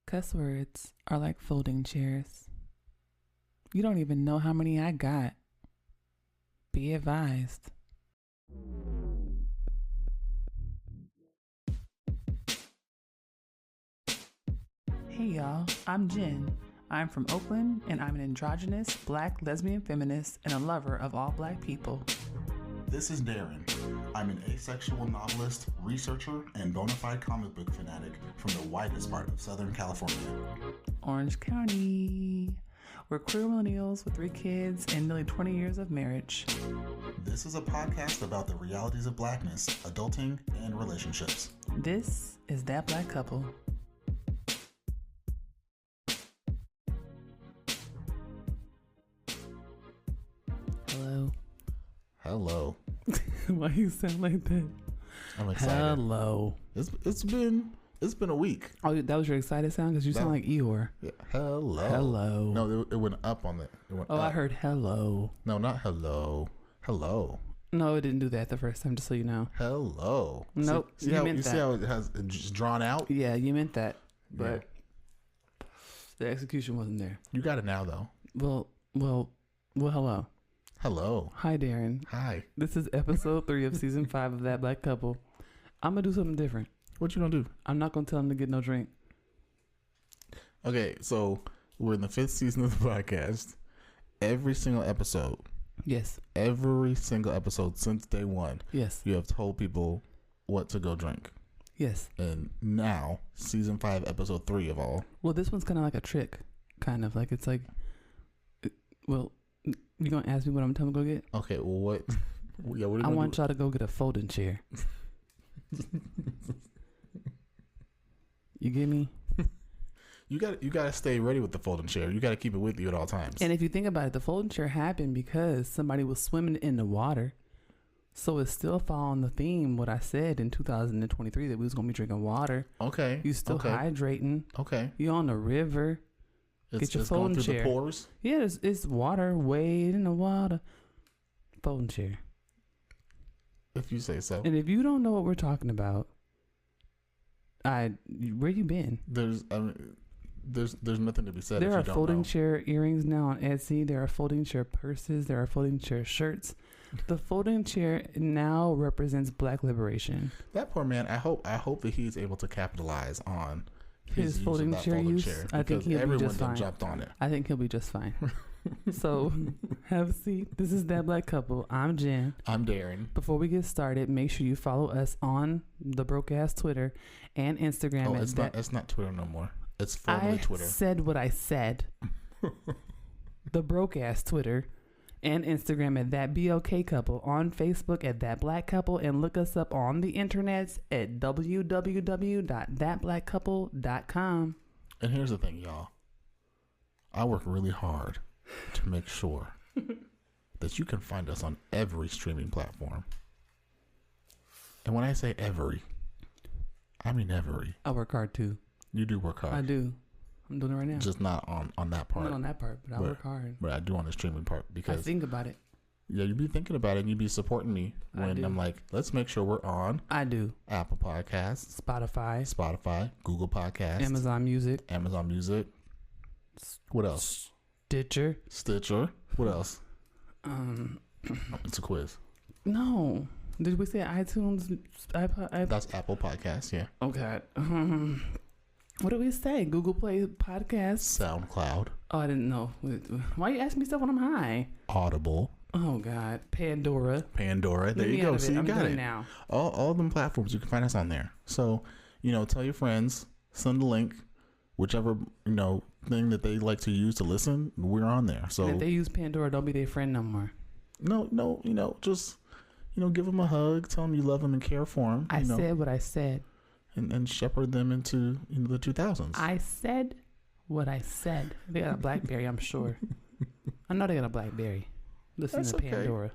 Cuss words are like folding chairs. You don't even know how many I got. Be advised. Hey y'all, I'm Jenn. I'm from Oakland and I'm an androgynous, black, lesbian feminist and a lover of all black people. This is Daren. I'm an asexual novelist, researcher, and bona fide comic book fanatic from the widest part of Southern California. Orange County. We're queer millennials with 3 kids and nearly 20 years of marriage. This is a podcast about the realities of blackness, adulting, and relationships. This is That Black Couple. Hello. Hello. Why you sound like that? I'm excited. Hello. It's been a week. Oh, that was your excited sound? Because you sound like Eeyore. Yeah. Hello. Hello. No, it went up on it. It went up. I heard hello. No, not hello. Hello. No, it didn't do that the first time, just so you know. Hello. Nope. See how it's just drawn out? Yeah, you meant that. But the execution wasn't there. You got it now, though. Well, hello. Hello. Hi, Daren. Hi. This is episode 3 of season 5 of That Black Couple. I'm going to do something different. What you gonna do? I'm not going to tell him to get no drink. Okay, so we're in the 5th season of the podcast. Every single episode. Yes. Every single episode since day 1. Yes. You have told people what to go drink. Yes. And now, season 5, episode 3 of all. Well, this one's kind of like a trick. Kind of. Like, it's like, well, you going to ask me what I'm telling to go get? Okay, well, what? Yeah, what I want y'all to go get a folding chair. You get me? You got to stay ready with the folding chair. You got to keep it with you at all times. And if you think about it, the folding chair happened because somebody was swimming in the water. So it's still following the theme, what I said in 2023, that we was going to be drinking water. Okay. You still hydrating. Okay. You on the river. Get your folding going through chair. the pores? Yeah, it's water. Wade in the water. Folding chair. If you say so. And if you don't know what we're talking about, where you been? There's nothing to be said. There if you are don't folding know. chair earrings now on Etsy. There are folding chair purses. There are folding chair shirts. The folding chair now represents black liberation. That poor man. I hope that he's able to capitalize on his folding chair use. I think he'll be just fine. Jumped on it. I think he'll be just fine. So have a seat. This is That Black Couple. I'm Jenn. I'm Daren. Before we get started, make sure you follow us on the broke ass Twitter and Instagram. It's not Twitter no more. It's formerly Twitter. I said what I said. The broke ass Twitter and Instagram at That BLK Couple, on Facebook at That Black Couple, and look us up on the internets at www.thatblackcouple.com. And here's the thing, y'all. I work really hard to make sure that you can find us on every streaming platform. And when I say every, I mean every. I work hard too. You do work hard. I do. I'm doing it right now. Just not on that part. Not on that part, but I work hard. But I do on the streaming part because I think about it. Yeah, you be thinking about it and you be supporting me when I'm like, let's make sure we're on. I do. Apple Podcasts, Spotify, Google Podcasts, Amazon Music. What else? Stitcher. What else? It's a quiz. No. Did we say iTunes? That's Apple Podcasts, yeah. Okay. What do we say? Google Play Podcasts? SoundCloud. Oh, I didn't know. Why you asking me stuff when I'm high? Audible. Oh, God. Pandora. There you go. So you got it. Now. All them platforms, you can find us on there. So, tell your friends, send the link, whichever, thing that they like to use to listen, we're on there. So and if they use Pandora, don't be their friend no more. No, just, give them a hug, tell them you love them and care for them. I said what I said. And shepherd them into the 2000s. I said what I said. They got a BlackBerry, I'm sure. I know they got a BlackBerry. Listen to Pandora.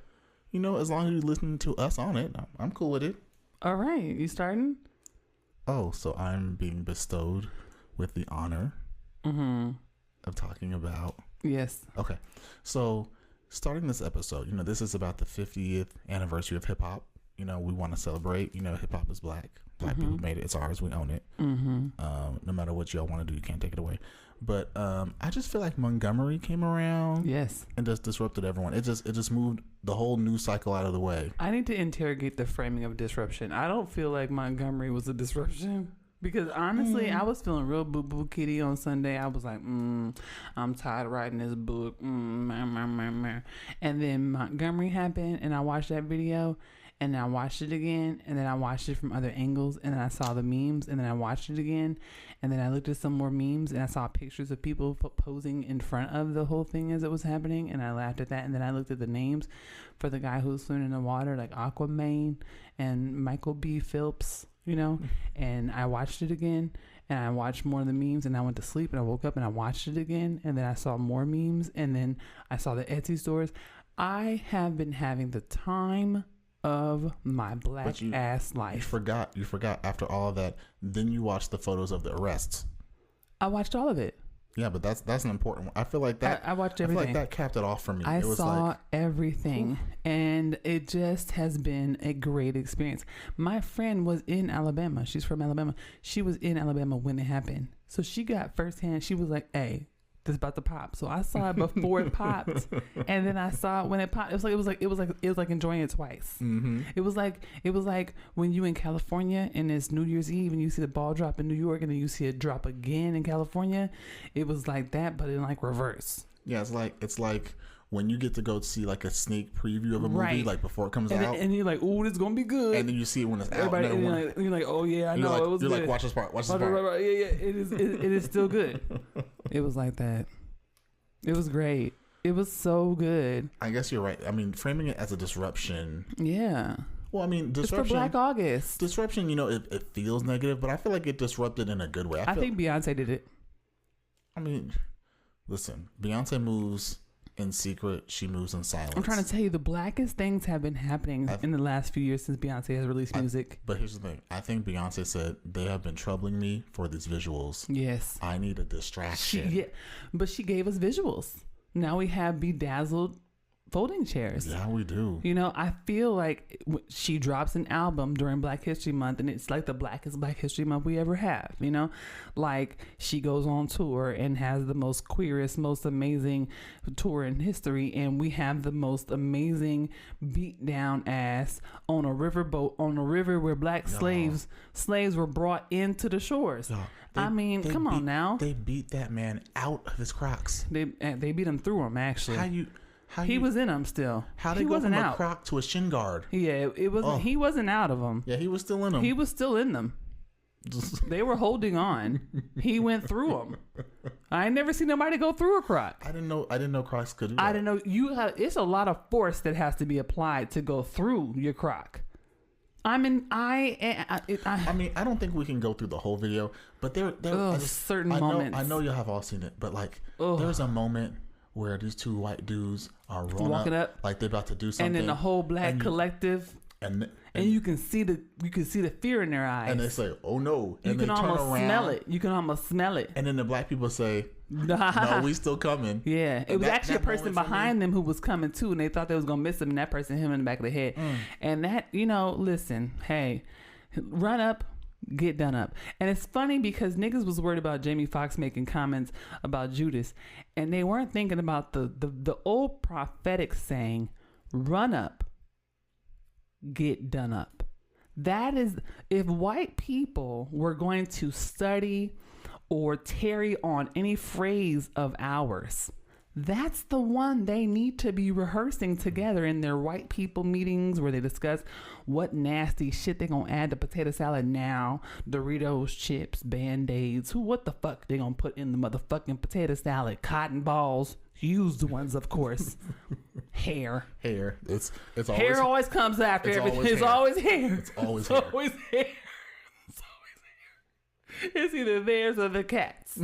As long as you're listening to us on it, I'm cool with it. All right. You starting? Oh, so I'm being bestowed with the honor of talking about... Yes. Okay. So starting this episode, this is about the 50th anniversary of hip-hop. We want to celebrate. Hip-hop is black. Black people made it. It's ours. We own it. No matter what y'all want to do, you can't take it away. But I just feel like Montgomery came around, yes, and just disrupted everyone. It just moved the whole news cycle out of the way. I need to interrogate the framing of disruption. I don't feel like Montgomery was a disruption. Because honestly, I was feeling real boo-boo kitty on Sunday. I was like, I'm tired of writing this book. And then Montgomery happened, and I watched that video, and I watched it again, and then I watched it from other angles, and then I saw the memes, and then I watched it again, and then I looked at some more memes, and I saw pictures of people posing in front of the whole thing as it was happening, and I laughed at that, and then I looked at the names for the guy who was swimming in the water, like Aquaman and Michael B. Phelps. You know, and I watched it again, and I watched more of the memes, and I went to sleep, and I woke up, and I watched it again, and then I saw more memes, and then I saw the Etsy stores. I have been having the time of my ass life. You forgot after all of that, then you watched the photos of the arrests. I watched all of it. Yeah, but that's an important one. I feel like that. I watched everything. I feel like that capped it off for me. I saw everything, and it just has been a great experience. My friend was in Alabama. She's from Alabama. She was in Alabama when it happened, so she got firsthand. She was like, "Hey, this is about to pop." So I saw it before it popped, and then I saw it when it popped. It was like enjoying it twice. It was like when you in California and it's New Year's Eve and you see the ball drop in New York and then you see it drop again in California. It was like that, but in like reverse. Yeah, it's like when you get to go see like a sneak preview of a movie, like before it comes out, and you're like, "Ooh, this is gonna be good," and then you see it when it's everybody, out. And you're like, "Oh yeah, I know like, it was." You're good. like, "Watch this part. Watch this part." Right. Yeah. It is still good. It was like that. It was great. It was so good. I guess you're right. I mean, framing it as a disruption. Yeah. Well, I mean, disruption. It's for Black August. Disruption, it feels negative, but I feel like it disrupted in a good way. I think Beyonce did it. I mean, listen, Beyonce moves in secret. She moves in silence. I'm trying to tell you, the blackest things have been happening in the last few years since Beyonce has released music. But here's the thing. I think Beyonce said, they have been troubling me for these visuals. Yes. I need a distraction. But she gave us visuals. Now we have bedazzled folding chairs. Yeah, we do. You know, I feel like she drops an album during Black History Month and it's like the blackest Black History Month we ever have, you know? Like she goes on tour and has the most queerest, most amazing tour in history, and we have the most amazing beat down ass on a riverboat on a river where black slaves were brought into the shores. Come on now. They beat that man out of his Crocs. They beat him through him, actually. He was in them still. How did he go from a Croc to a shin guard? Yeah, it wasn't. He wasn't out of them. Yeah, he was still in them. He was still in them. They were holding on. He went through them. I ain't never seen nobody go through a Croc. I didn't know Crocs could do that. I didn't know it's a lot of force that has to be applied to go through your Croc. I mean, I don't think we can go through the whole video, but there certain moments. I know you have all seen it, but like there's a moment where these two white dudes are walking up like they're about to do something, and then the whole black collective, and you can see the fear in their eyes, and they say, "Oh no!" And you can almost smell it. You can almost smell it. And then the black people say, "No, we still coming." Yeah, it was actually a person behind them who was coming too, and they thought they was gonna miss him. And that person hit him in the back of the head, and that listen, hey, run up. Get done up. And it's funny because niggas was worried about Jamie Foxx making comments about Judas, and they weren't thinking about the old prophetic saying, run up, get done up. That is, if white people were going to study or tarry on any phrase of ours, that's the one they need to be rehearsing together in their white people meetings where they discuss what nasty shit they gonna add to potato salad now. Doritos, chips, Band-Aids. What the fuck they gonna put in the motherfucking potato salad? Cotton balls. Used ones, of course. Hair. It's always hair. Always comes after everything. It's always hair. It's always hair. It's always hair. It's always hair. It's either theirs or the cat's.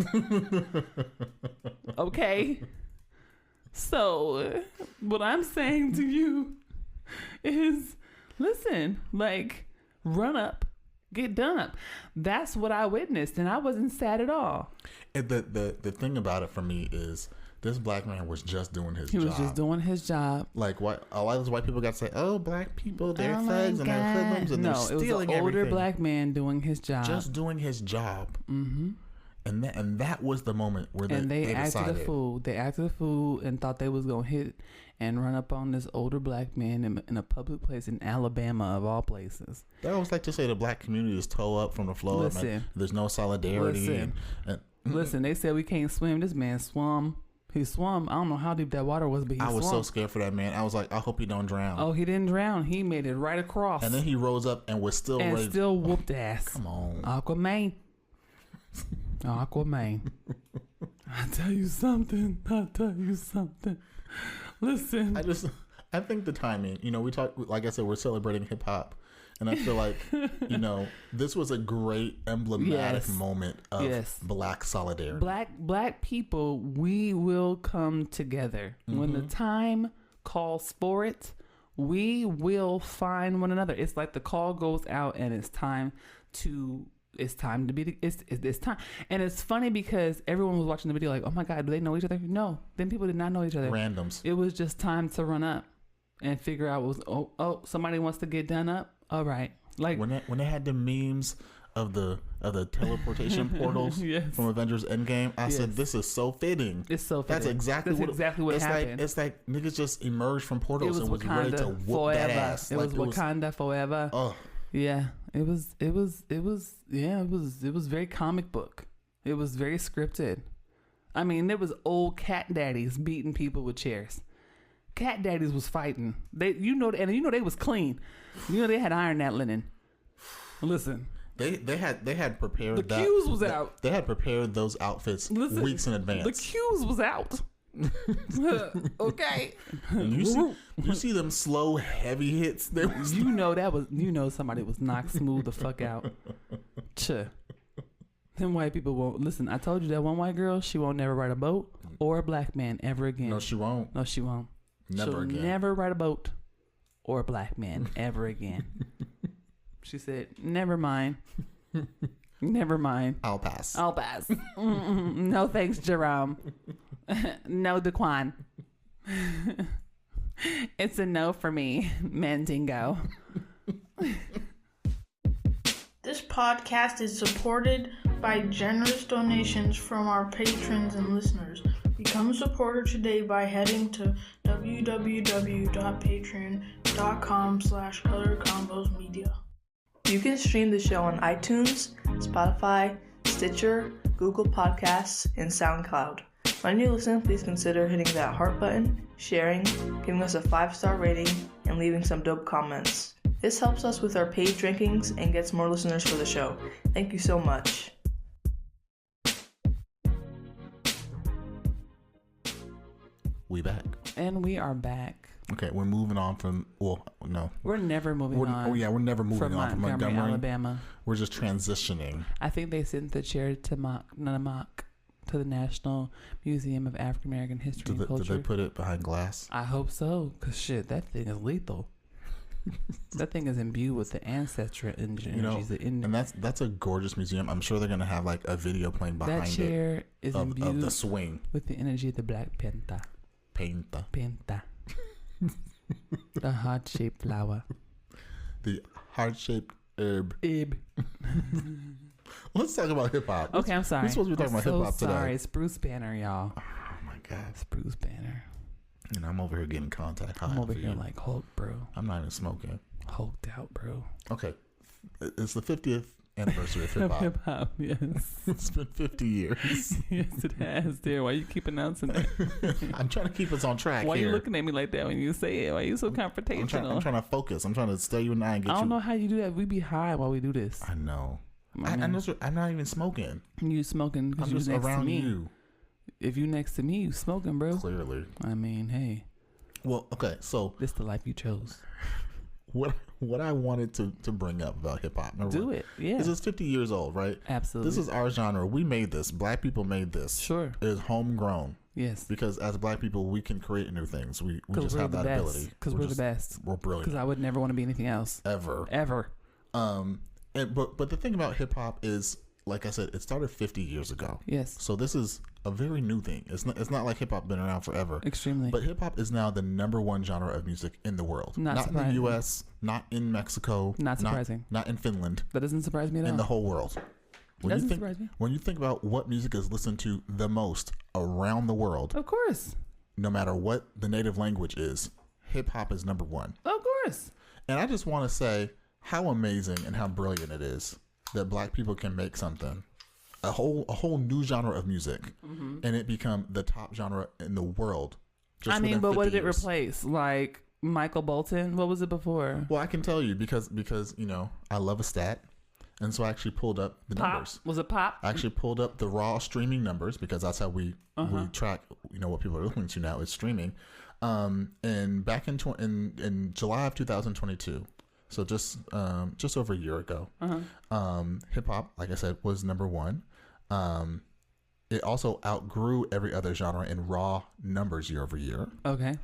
Okay. So, what I'm saying to you is, listen, like, run up, get done up. That's what I witnessed, and I wasn't sad at all. And the thing about it for me is This black man was just doing his He job. was just doing his job. Like, what? A lot of those white people got to say, "Oh, black people, they're thugs and they're hoodlums and they're stealing everything." No, it was an older black man doing his job. Just doing his job. Mm-hmm. And that was the moment where they acted decided. a fool. They acted a fool and thought they was gonna hit and run up on this older black man in a public place in Alabama, of all places. They always like to say the black community is toe up from the flow. Listen, there's no solidarity. Listen, they said we can't swim. This man swum. He swum. I don't know how deep that water was, but he swum. I was so scared for that man. I was like, I hope he don't drown. Oh, he didn't drown. He made it right across. And then he rose up and was still ready. And still whooped ass. Come on. Aquaman. Aquaman. I'll tell you something. Listen. I think the timing, we talk, like I said, we're celebrating hip hop. And I feel like, this was a great emblematic moment of black solidarity. Black people, we will come together. Mm-hmm. When the time calls for it, we will find one another. It's like the call goes out and it's time to be, it's time. And it's funny because everyone was watching the video like, oh my God, do they know each other? No, then people did not know each other. Randoms. It was just time to run up and figure out what was, somebody wants to get done up. All right. Like when they had the memes of the teleportation portals from Avengers Endgame, I said, this is so fitting. It's so fitting. That's exactly what happened. It's like niggas just emerged from portals and was ready to whoop that ass. It was Wakanda forever. Oh. Yeah. It was very comic book. It was very scripted. I mean, there was old cat daddies beating people with chairs. Cat daddies was fighting. They was clean. They had iron that linen. Listen. They had prepared the Q's was out. They had prepared those outfits weeks in advance. The Q's was out. Okay. And you see them slow, heavy hits. Somebody was knocked smooth the fuck out. Them white people won't listen. I told you that one white girl, she won't never ride a boat or a black man ever again. No, she won't. Never again. Never ride a boat or a black man ever again. She said, never mind. Never mind. I'll pass. No thanks, Jerome. No decline. It's a no for me, Mandingo. This podcast is supported by generous donations from our patrons and listeners. Become a supporter today by heading to www.patreon.com/colorcombosmedia. You can stream the show on iTunes, Spotify, Stitcher, Google Podcasts, and SoundCloud. When you listen, please consider hitting that heart button, sharing, giving us a 5-star rating, and leaving some dope comments. This helps us with our page rankings and gets more listeners for the show. Thank you so much. We back. And we are back. Okay, we're moving on from. Well, no, we're never moving on. Oh yeah, we're never moving on from Montgomery, Alabama. We're just transitioning. I think they sent the chair to the National Museum of African American History and Culture. Did they put it behind glass? I hope so, because shit, that thing is lethal. That thing is imbued with the ancestral energies. And that's a gorgeous museum. I'm sure they're gonna have like a video playing behind it. That chair is imbued of the swing with the energy of the Black Panther. Panther. The heart-shaped flower. The heart-shaped herb. Let's talk about hip hop. Okay, I'm sorry. We're supposed to be talking about hip hop today. Sorry, it's Bruce Banner, y'all. Oh my God, it's Bruce Banner. And I'm over here getting contact high. I'm over here like Hulk, bro. I'm not even smoking. Hulked out, bro. Okay, it's the 50th anniversary of hip hop. Hip hop, yes. It's been 50 years. Yes, it has, dear. Why you keep announcing it? I'm trying to keep us on track. Why you looking at me like that when you say it? Why you so confrontational? I'm trying to focus. I'm trying to stay you and I and get you. I don't know how you do that. We be high while we do this. I know. I'm not even smoking. You smoking because you next to me. You. If you next to me, you smoking, bro. Clearly. I mean, hey. Well, okay, so this the life you chose. What I wanted to bring up about hip hop. Do it, yeah. This is 50 years old, right? Absolutely. This is our genre. We made this. Black people made this. Sure. It is homegrown. Yes. Because as Black people, we can create new things. We just have that ability. Because we're the best. We're brilliant. Because I would never want to be anything else. Ever. But the thing about hip hop is like I said, it started 50 years ago. Yes. So this is a very new thing. It's not like hip hop been around forever. Extremely. But hip hop is now the #1 genre of music in the world. Not in the U.S., not in Mexico. Not surprising. Not in Finland. That doesn't surprise me at all. In the whole world. Surprise me. When you think about what music is listened to the most around the world, Of course. no matter what the native language is, hip hop is #1. Of course. And I just want to say how amazing and how brilliant it is that Black people can make something, a whole new genre of music, and it become the top genre in the world. But what did it replace? Like Michael Bolton? What was it before? Well, I can tell you because I love a stat. And so I actually pulled up the numbers. Was it pop? I actually pulled up the raw streaming numbers because that's how we track, what people are listening to now is streaming. And back in July of 2022, so just over a year ago, hip hop, like I said, was #1. It also outgrew every other genre in raw numbers year over year. Okay.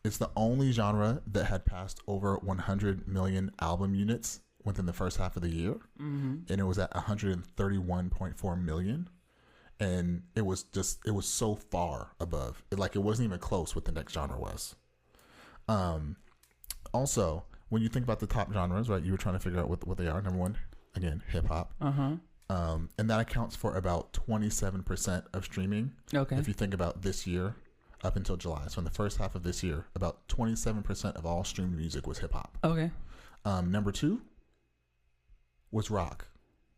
It's the only genre that had passed over 100 million album units within the first half of the year, and it was at 131.4 million, and it was so far above it, like it wasn't even close what the next genre was. Also, when you think about the top genres, right, you were trying to figure out what they are. #1, again, hip hop, and that accounts for about 27% of streaming. Okay. If you think about this year up until July, so in the first half of this year, about 27% of all streamed music was hip hop. Okay. #2 was rock.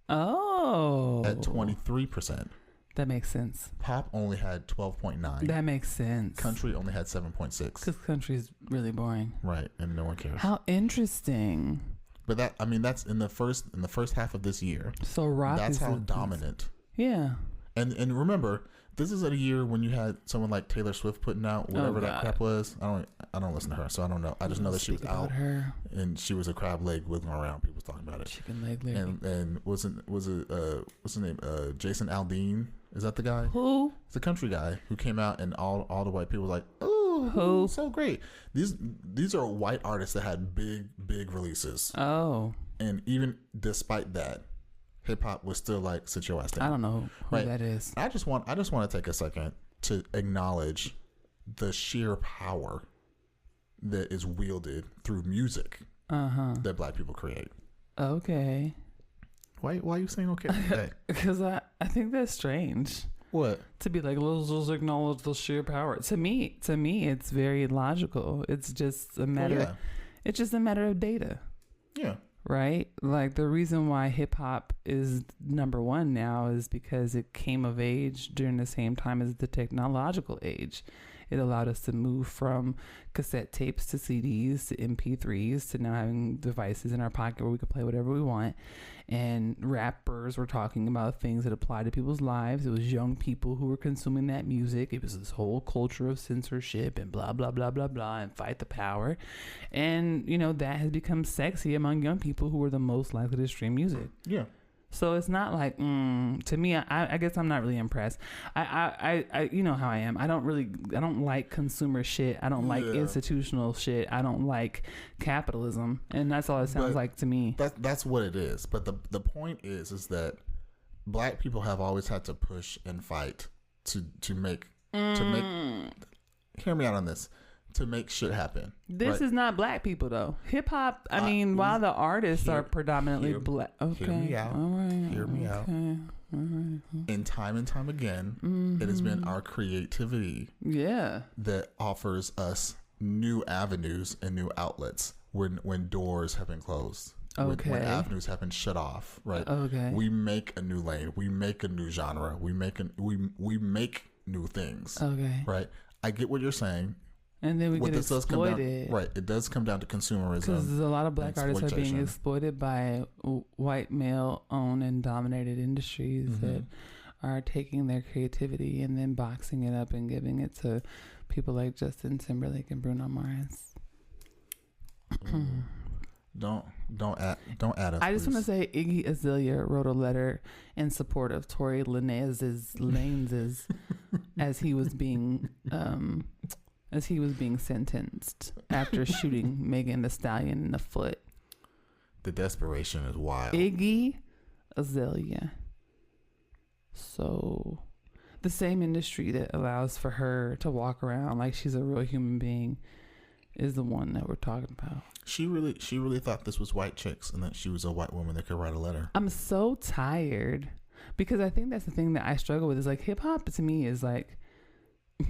Oh. At 23%. That makes sense. Pop only had 12.9. That makes sense. Country only had 7.6. Because country is really boring. Right, and no one cares. How interesting. But that's in the first half of this year. So rock that's is how dominant. Yeah. And remember, this is at a year when you had someone like Taylor Swift putting out whatever that crap was. I don't listen to her, so I don't know. I just know that she was out her. And she was a crab leg wiggling around. People was talking about it. Chicken leg lady. And was it what's his name? Jason Aldean. Is that the guy? Who? It's a country guy who came out, and all the white people were like, "Oh, who? So great." These are white artists that had big releases. Oh. And even despite that, hip hop was still like, sit your ass down. I don't know who that is. I just want to take a second to acknowledge the sheer power that is wielded through music that Black people create. Okay. Why are you saying okay? Because I think that's strange. What? To be like, let's just acknowledge the sheer power. To me, it's very logical. It's just a matter. It's just a matter of data. Yeah. Right? Like the reason why hip hop is #1 now is because it came of age during the same time as the technological age. It allowed us to move from cassette tapes to CDs to MP3s to now having devices in our pocket where we could play whatever we want. And rappers were talking about things that apply to people's lives. It was young people who were consuming that music. It was this whole culture of censorship and blah, blah, blah, blah, blah, and fight the power. And, that has become sexy among young people who are the most likely to stream music. Yeah. So it's not like, to me, I guess I'm not really impressed. I you know how I am. I don't like consumer shit. I don't like institutional shit. I don't like capitalism. And that's all it sounds like to me. That's what it is. But the point is that Black people have always had to push and fight to make, hear me out on this. To make shit happen. This is not Black people though. Hip hop. While the artists are predominantly Black. Okay. Hear me out. All right. Hear me out. All right. And time again, it has been our creativity. Yeah. That offers us new avenues and new outlets when doors have been closed. Okay. When avenues have been shut off. Right. Okay. We make a new lane. We make a new genre. We make new things. Okay. Right. I get what you're saying. And then we get exploited. Right. It does come down to consumerism. Because a lot of Black artists are being exploited by white male-owned and dominated industries that are taking their creativity and then boxing it up and giving it to people like Justin Timberlake and Bruno Mars. Don't add us. I just want to say Iggy Azalea wrote a letter in support of Tory Lanez's as he was being sentenced after shooting Megan Thee Stallion in the foot. The desperation is wild. Iggy Azalea. So the same industry that allows for her to walk around like she's a real human being is the one that we're talking about. She really thought this was white chicks and that she was a white woman that could write a letter. I'm so tired because I think that's the thing that I struggle with is like hip hop to me is like,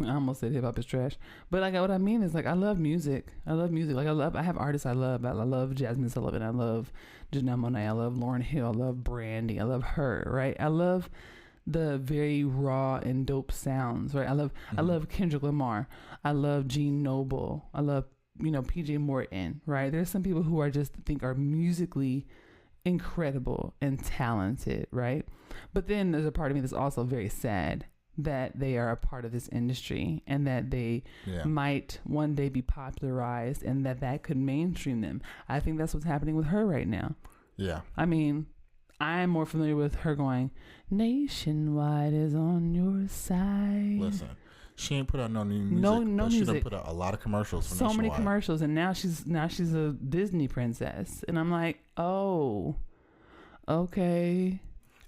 I almost said hip hop is trash, but like what I mean is like I love music. Like I have artists I love. I love Jasmine Sullivan. I love Janelle Monáe. I love Lauryn Hill. I love Brandy. I love her. Right. I love the very raw and dope sounds. Right. I love Kendrick Lamar. I love Gene Noble. I love PJ Morton. Right. There's some people who are musically incredible and talented. Right. But then there's a part of me that's also very sad that they are a part of this industry and that they might one day be popularized and that could mainstream them. I think that's what's happening with her right now. Yeah. I mean, I'm more familiar with her going, Nationwide is on your side. Listen, she ain't put out no new music. No but music. She done put out a lot of commercials for Nationwide. Many commercials, and now she's a Disney princess. And I'm like, oh, okay.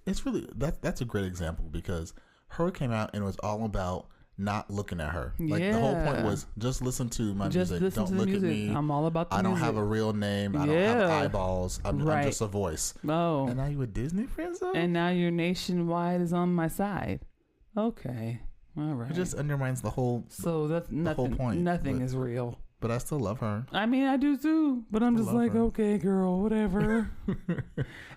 It's really, that's a great example because her came out and it was all about not looking at her. Like the whole point was just listen to my music. Don't look at me. I'm all about the music. I don't have a real name. I don't have eyeballs. I'm just a voice. Oh. And now you a Disney princess? And now your Nationwide is on my side. Okay. All right. It just undermines the whole the whole point. Nothing is real. But I still love her. I mean, I do too. But I'm just like, okay, girl, whatever.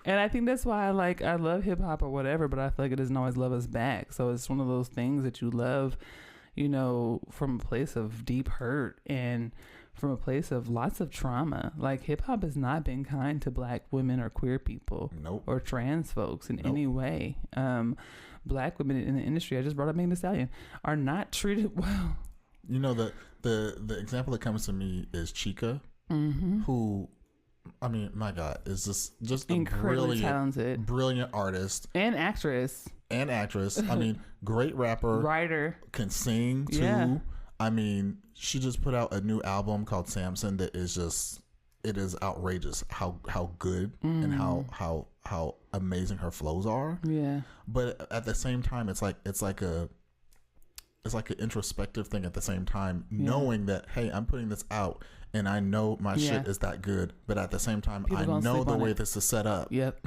And I think that's why I love hip hop or whatever, but I feel like it doesn't always love us back. So it's one of those things that you love, from a place of deep hurt and from a place of lots of trauma. Like hip hop has not been kind to Black women or queer people or trans folks in any way. Black women in the industry, I just brought up Megan Thee Stallion, are not treated well. The example that comes to me is Chica, who, I mean, my God, is just incredibly a brilliant artist and actress. I mean, great rapper, writer, can sing too. Yeah. I mean, she just put out a new album called Samson that is it is outrageous how good and how amazing her flows are. Yeah, but at the same time, it's like an introspective thing at the same time, knowing that, hey, I'm putting this out and I know my shit is that good, but at the same time, people I know the way this is set up. Yep.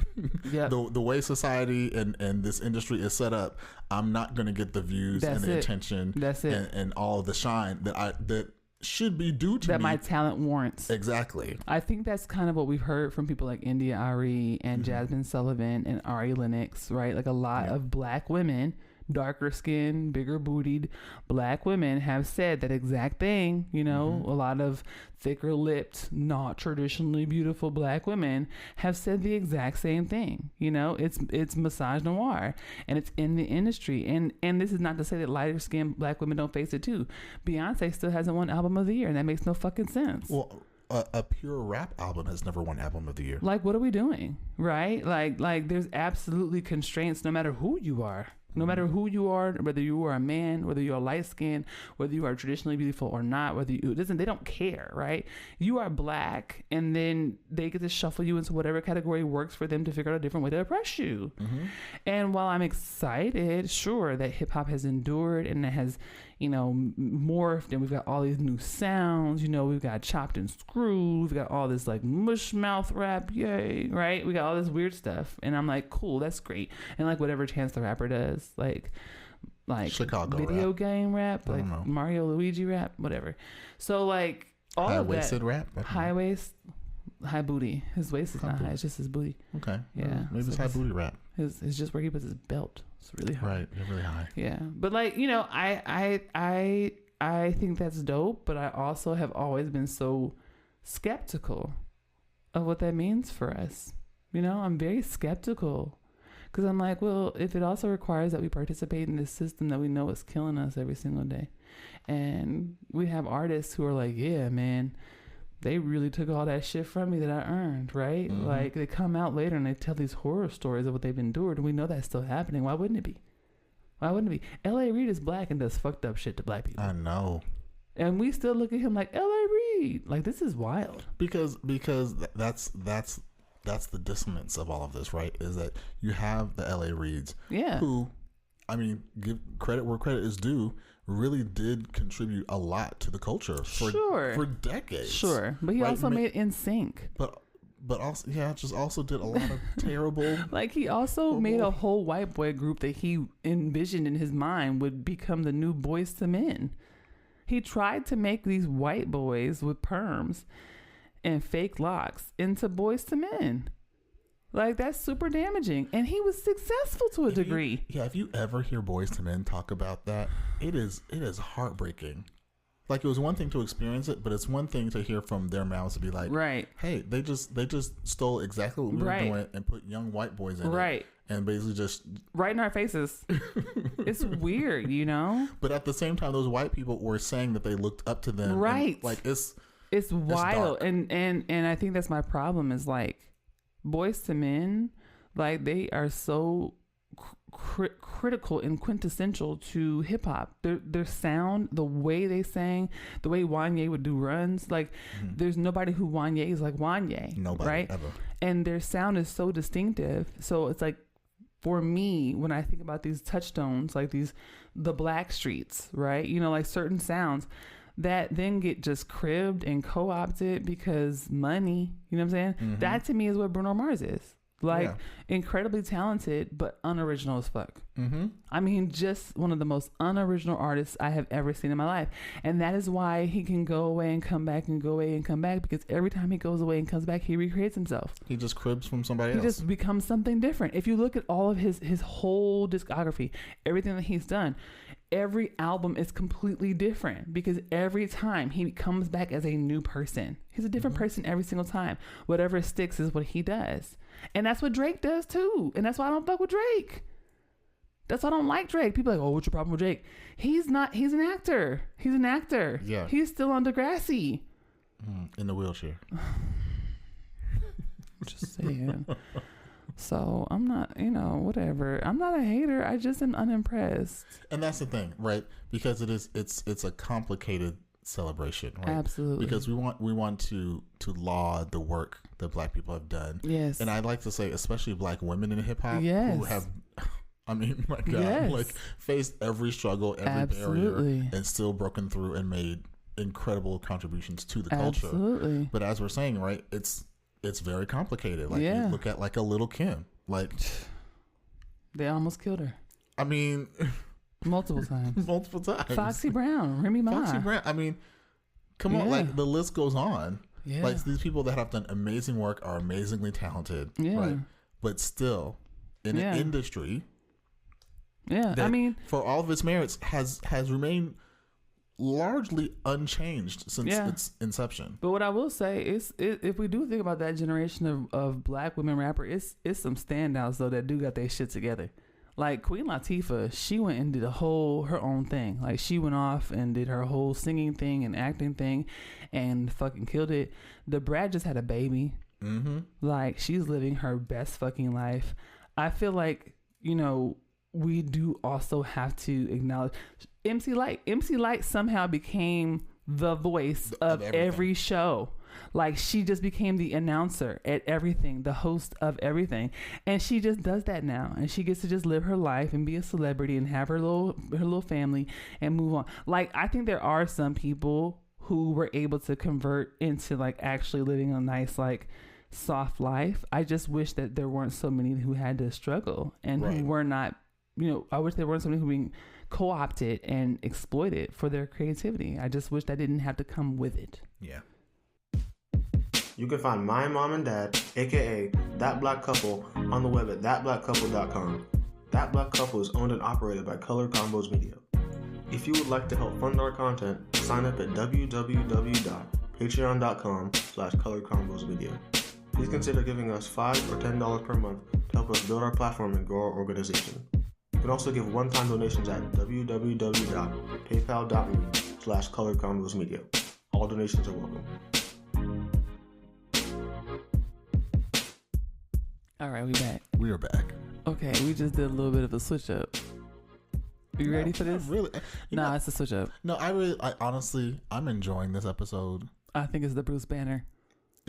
The way society and this industry is set up, I'm not going to get the views and the attention and all the shine that should be due to me. That my talent warrants. Exactly. I think that's kind of what we've heard from people like India Ari and Jasmine Sullivan and Ari Lennox, right? Like a lot of Black women, darker skinned, bigger bootied Black women have said that exact thing. A lot of thicker lipped, not traditionally beautiful Black women have said the exact same thing. It's massage noir and it's in the industry. And this is not to say that lighter skinned Black women don't face it too. Beyonce still hasn't won Album of the Year, and that makes no fucking sense. Well, a pure rap album has never won Album of the Year. Like, what are we doing? Right? Like there's absolutely constraints no matter who you are. No matter who you are, whether you are a man, whether you're light skinned, whether you are traditionally beautiful or not, they don't care, right? You are Black, and then they get to shuffle you into whatever category works for them to figure out a different way to oppress you. And while I'm excited, sure, that hip hop has endured and it has, morphed, and we've got all these new sounds, we've got chopped and screwed, we've got all this like mush mouth rap, yay, right? We got all this weird stuff, and I'm like, cool, that's great. And like whatever Chance the Rapper does, like Chicago video rap. Game rap, like Mario Luigi rap, whatever. So like all high-waisted of that rap, high waist, high booty. His waist is not high; it's just his booty. Okay, yeah, maybe it's high booty rap. It's just where he puts his belt. It's really high. Right, really high. Yeah, but like I think that's dope. But I also have always been so skeptical of what that means for us. I'm very skeptical. Because I'm like, well, if it also requires that we participate in this system that we know is killing us every single day. And we have artists who are like, yeah, man, they really took all that shit from me that I earned, right? Like they come out later and they tell these horror stories of what they've endured. And we know that's still happening. Why wouldn't it be? L.A. Reid is Black and does fucked up shit to Black people. I know. And we still look at him like, L.A. Reid. Like, this is wild. Because that's that's the dissonance of all of this, right? Is that you have the LA Reeds, Yeah. who, I mean, give credit where credit is due, really did contribute a lot to the culture for decades. Sure, but he also made NSYNC. But also, just also did a lot of terrible. Like, he also made a whole white boy group that he envisioned in his mind would become the new Boys to Men. He tried to make these white boys with perms and fake locks into Boys to Men. Like, that's super damaging. And he was successful to a degree. If you ever hear Boys to Men talk about that, it is heartbreaking. Like, it was one thing to experience it, but it's one thing to hear from their mouths to be like, right, hey, they just stole exactly what we were doing and put young white boys in it. And basically just... right in our faces. It's weird, you know? But at the same time, those white people were saying that they looked up to them. Right. And, like, it's wild. It's and I think that's my problem is, like, Boys to Men, like, they are so critical and quintessential to hip hop. Their sound, the way they sang, the way Wanye would do runs, like there's nobody who Wanye is like Wanye. Nobody, right? Ever. And their sound is so distinctive. So it's like, for me, when I think about these touchstones, like the Black Streets, right? You know, like certain sounds that then get just cribbed and co-opted because money, you know what I'm saying? That to me is what Bruno Mars is. Like, incredibly talented, but unoriginal as fuck. I mean, just one of the most unoriginal artists I have ever seen in my life. And that is why he can go away and come back and go away and come back, because every time he goes away and comes back, he recreates himself. He just cribs from somebody else. He just becomes something different. If you look at all of his whole discography, everything that he's done, every album is completely different because every time he comes back as a new person. He's a different person every single time. Whatever sticks is what he does. And that's what Drake does too. And that's why I don't fuck with Drake. That's why I don't like Drake. People are like, oh, what's your problem with Drake? He's an actor. He's an actor. Yeah. He's still on Degrassi. In the wheelchair. Just saying. So I'm not, whatever. I'm not a hater. I just am unimpressed. And that's the thing, right? Because it's a complicated celebration, right? Absolutely. Because we want to laud the work that Black people have done. Yes. And I'd like to say, especially Black women in hip hop who have, I mean, my God, like faced every struggle, every barrier, and still broken through and made incredible contributions to the culture. Absolutely. But as we're saying, right, it's very complicated. Like, you look at like a Little Kim, like they almost killed her. I mean, multiple times. Foxy Brown, Remy Ma. Foxy Brown. I mean, come on, like the list goes on. Yeah. Like, these people that have done amazing work are amazingly talented, right? But still, in an industry, I mean, for all of its merits, has remained largely unchanged since its inception. But what I will say is, if we do think about that generation of Black women rappers, it's some standouts though that do got their shit together. Like Queen Latifah, she went and did her own thing. Like, she went off and did her whole singing thing and acting thing, and fucking killed it. The Brat just had a baby. Like, she's living her best fucking life. I feel like, we do also have to acknowledge MC Lyte. MC Lyte somehow became the voice of every show. Like, she just became the announcer at everything, the host of everything. And she just does that now. And she gets to just live her life and be a celebrity and have her little family and move on. Like, I think there are some people who were able to convert into, like, actually living a nice, like, soft life. I just wish that there weren't so many who had to struggle and who were not, I wish there weren't so many who were being co-opted and exploited for their creativity. I just wish that didn't have to come with it. Yeah. You can find my mom and dad, aka That Black Couple, on the web at thatblackcouple.com. That Black Couple is owned and operated by Color Combos Media. If you would like to help fund our content, sign up at www.patreon.com/colorcombosmedia. Please consider giving us $5 or $10 per month to help us build our platform and grow our organization. You can also give one-time donations at www.paypal.me/colorcombosmedia. All donations are welcome. All right, we back. We are back. Okay, we just did a little bit of a switch up. Are you ready for this? Really? No, it's a switch up. No, I honestly, I'm enjoying this episode. I think it's the Bruce Banner.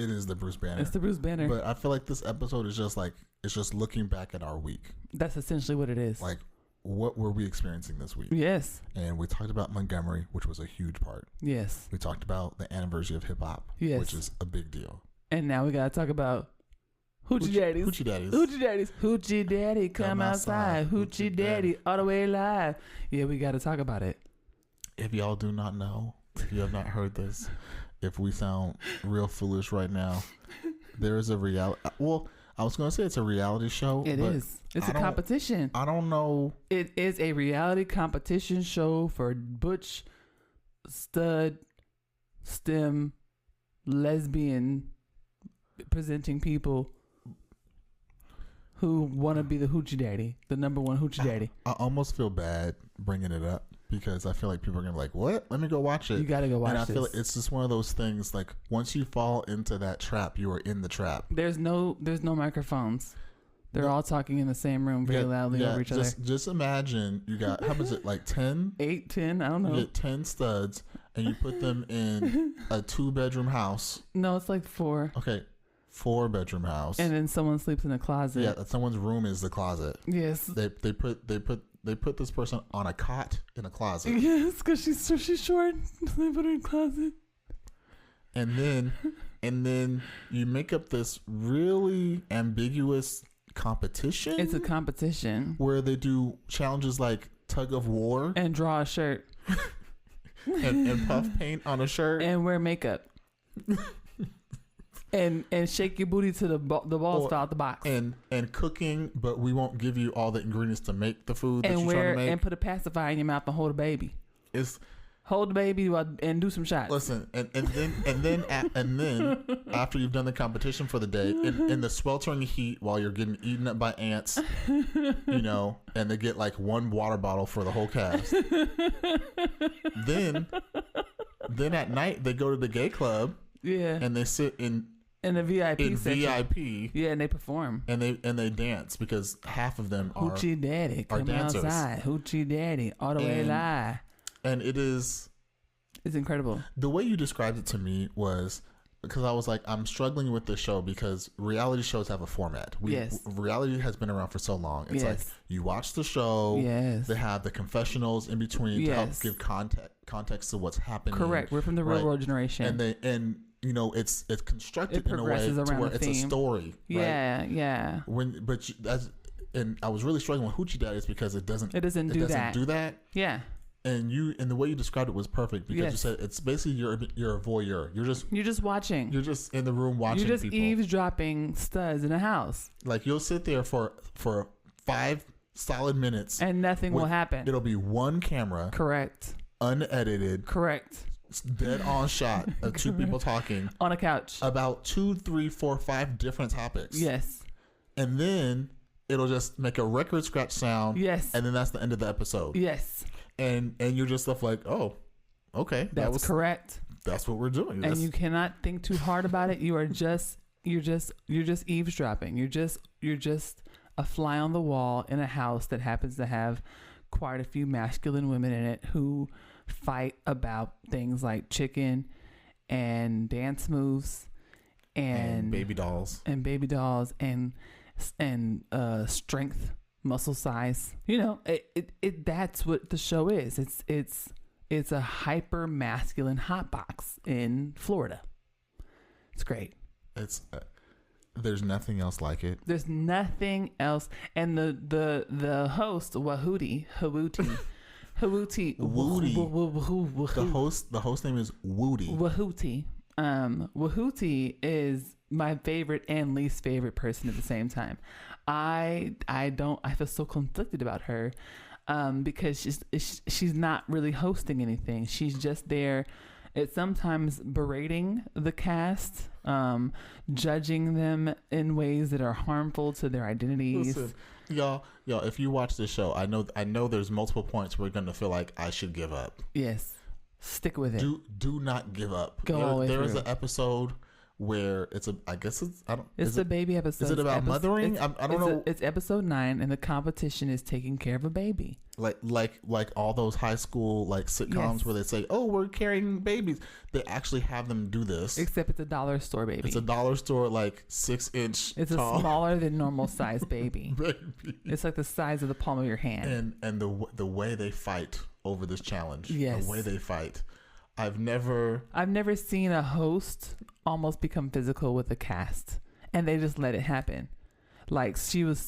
It is the Bruce Banner. It's the Bruce Banner. But I feel like this episode is just like, it's just looking back at our week. That's essentially what it is. Like, what were we experiencing this week? Yes. And we talked about Montgomery, which was a huge part. Yes. We talked about the anniversary of hip hop, yes, which is a big deal. And now we got to talk about Hoochie Daddies. Hoochie Daddies. Hoochie Daddies. Hoochie Daddy, come outside. Hoochie Daddy, all the way live. Yeah, we got to talk about it. If y'all do not know, if you have not heard this, if we sound real foolish right now, there is a reality. Well, I was going to say it's a reality show. It is. It's a competition. I don't know. It is a reality competition show for butch, stud, STEM, lesbian presenting people who want to be the Hoochie Daddy, the number one Hoochie Daddy. I almost feel bad bringing it up because I feel like people are going to be like, what? Let me go watch it. You got to go watch it. And I feel like it's just one of those things, like, once you fall into that trap, you are in the trap. There's no microphones. They're all talking in the same room very loudly over each other. Just imagine you got, how much is it, like 10? 8, 10, I don't know. You get 10 studs and you put them in a 2-bedroom house. No, it's like 4. Okay, 4-bedroom house. And then someone sleeps in a closet. Yeah, someone's room is the closet. Yes. They put this person on a cot in a closet. Yes, because she's short. They put her in a closet. And then you make up this really ambiguous competition. It's a competition where they do challenges like tug of war and draw a shirt and puff paint on a shirt and wear makeup and shake your booty to the balls fall out the box and cooking, but we won't give you all the ingredients to make the food that you're trying to make. And put a pacifier in your mouth and hold a baby. Hold the baby and do some shots. Listen, and then after you've done the competition for the day, in the sweltering heat while you're getting eaten up by ants, and they get like 1 water bottle for the whole cast. Then at night they go to the gay club. Yeah. And they sit in the VIP section. VIP. Yeah, and they perform. And they dance because half of them are Hoochie Daddy, come dancers. Outside. Hoochie Daddy, all the way live. And it's incredible. The way you described it to me was because I was like, I'm struggling with this show because reality shows have a format. Reality has been around for so long. It's like you watch the show. Yes. They have the confessionals in between to help give context to what's happening. Correct. We're from the real world generation. And it's constructed in a way to where it's a story. Yeah, right? Yeah. And I was really struggling with Hoochie Daddies because it doesn't do that. Yeah. And the way you described it was perfect because you said it's basically you're a voyeur. You're just watching. You're just in the room watching. You're just eavesdropping studs in a house. Like you'll sit there for 5 solid minutes and nothing will happen. It'll be one camera. Correct. Unedited. Correct. Dead on shot of 2 people talking on a couch about 2, 3, 4, 5 different topics. Yes. And then it'll just make a record scratch sound. Yes. And then that's the end of the episode. Yes. And you're just stuff like, oh, okay, that's correct. That's what we're doing. And you cannot think too hard about it. You're just eavesdropping. You're just a fly on the wall in a house that happens to have quite a few masculine women in it who fight about things like chicken and dance moves and baby dolls and strength, muscle size. That's what the show is. It's a hyper masculine hot box in Florida. It's great. There's nothing else like it. There's nothing else. And the host Hootie. The host name is Woody. Hootie. Hootie is my favorite and least favorite person at the same time. I feel so conflicted about her because she's not really hosting anything. She's just there. It's sometimes berating the cast, judging them in ways that are harmful to their identities. Listen, y'all, if you watch this show, I know there's multiple points where you're gonna feel like I should give up. Yes, stick with it. Do not give up. Go all the way There through. is an episode where it's a, I guess it's, I don't. It's the baby episode. Is it about mothering? I don't know. It's episode 9, and the competition is taking care of a baby. Like all those high school like sitcoms where they say, "Oh, we're carrying babies." They actually have them do this. Except it's a dollar store baby. It's a dollar store, like 6-inch. It's tall. a smaller than normal size baby. Baby. It's like the size of the palm of your hand. And the way they fight over this challenge. Yes. The way they fight. I've never seen a host almost become physical with a cast, and they just let it happen. Like she was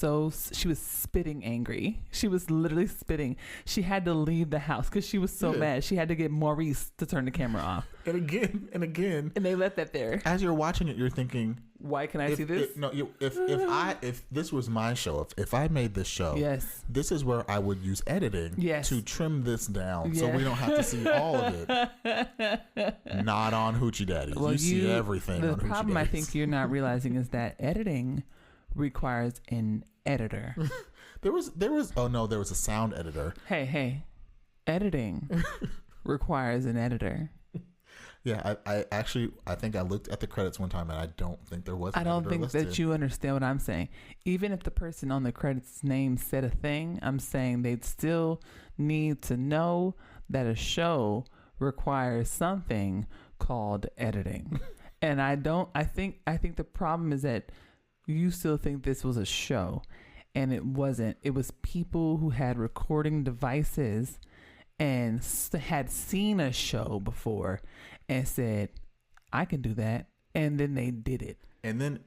spitting angry. She was literally spitting. She had to leave the house because she was so mad. She had to get Maurice to turn the camera off. And again. And they let that there. As you're watching it, you're thinking, why can I see this? If this was my show, if I made this show, yes, this is where I would use editing to trim this down so we don't have to see all of it. Not on Hoochie Daddies. Well, you see everything on Hoochie Daddies. The problem I think you're not realizing is that editing requires an editor. there was a sound editor. Hey, editing requires an editor. Yeah, I think I looked at the credits one time and I don't think there was an editor I don't think listed. that you understand what I'm saying. Even if the person on the credits name said a thing, I'm saying they'd still need to know that a show requires something called editing. And I think the problem is that you still think this was a show, and it wasn't. It was people who had recording devices and had seen a show before and said, I can do that. And then they did it. And then,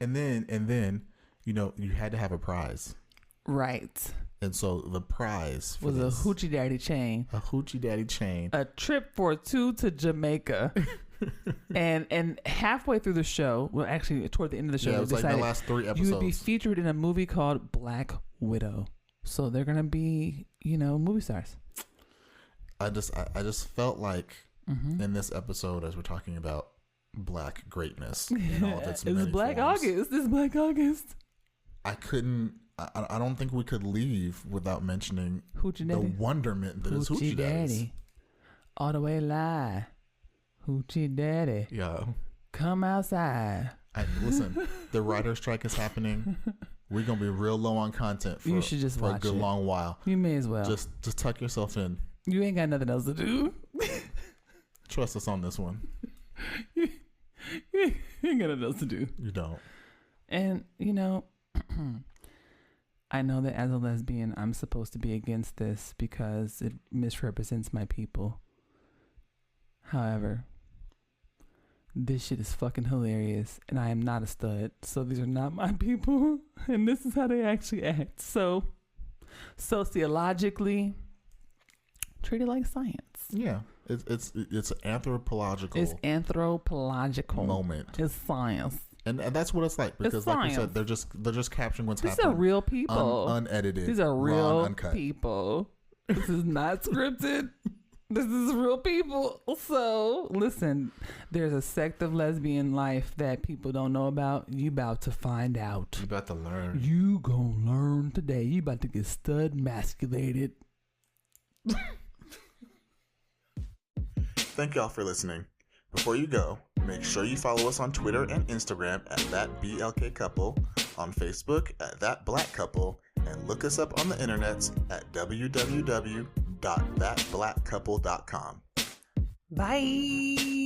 you had to have a prize. Right. And so the prize was a Hoochie Daddy chain. A Hoochie Daddy chain. A trip for 2 to Jamaica. and halfway through the show, well, actually toward the end of the show, it was like the last 3 episodes. You would be featured in a movie called Black Widow. So they're gonna be, movie stars. I just felt like in this episode, as we're talking about Black greatness in all of its many It's Black forms, August. It's Black August. I don't think we could leave without mentioning Hoochie the Daddy. wonderment that is Hoochie Daddies. All the way live. Hoochie Daddy. Yeah. Come outside. Listen, the writer's strike is happening. We're going to be real low on content for a good long while. You may as well. Just tuck yourself in. You ain't got nothing else to do. Trust us on this one. You ain't got nothing else to do. You don't. And, I know that as a lesbian, I'm supposed to be against this because it misrepresents my people. However, this shit is fucking hilarious, and I am not a stud, so these are not my people, and this is how they actually act. So, sociologically, treat it like science. Yeah, it's anthropological. It's anthropological moment. It's science, and that's what it's like because, like we said, they're just capturing what's happening. These are real people, unedited. These are real uncut people. This is not scripted. This is real people. So, listen, there's a sect of lesbian life that people don't know about. You about to find out. You about to learn. You gonna learn today. You about to get stud masculated. Thank y'all for listening. Before you go, make sure you follow us on Twitter and Instagram at ThatBLKCouple, on Facebook at ThatBlackCouple, and look us up on the internets at www.thatblackcouple.com. Bye.